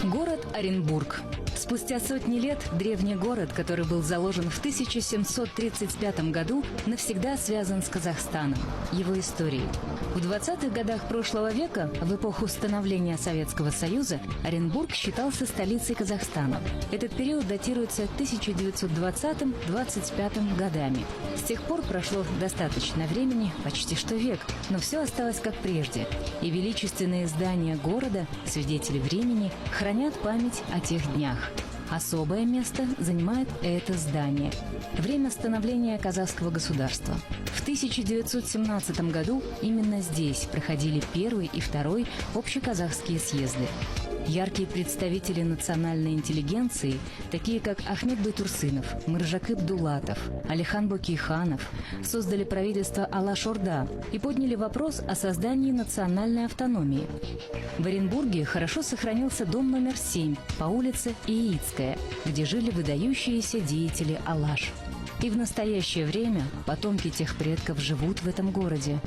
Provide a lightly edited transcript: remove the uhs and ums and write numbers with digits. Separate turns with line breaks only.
Город Оренбург. Спустя сотни лет древний город, который был заложен в 1735 году, навсегда связан с Казахстаном, его историей. В 20-х годах прошлого века, в эпоху становления Советского Союза, Оренбург считался столицей Казахстана. Этот период датируется 1920-25 годами. С тех пор прошло достаточно времени, почти что век, но все осталось как прежде. И величественные здания города, свидетели времени, хранят память о тех днях. Особое место занимает это здание. Время становления казахского государства. В 1917 году именно здесь проходили первый и второй общеказахские съезды. Яркие представители национальной интеллигенции, такие как Ахмет Байтурсынов, Мыржакып Дулатов, Алихан Бөкейханов, создали правительство Алаш-Орда и подняли вопрос о создании национальной автономии. В Оренбурге хорошо сохранился дом номер 7 по улице Яицкая, где жили выдающиеся деятели Алаш. И в настоящее время потомки тех предков живут в этом городе.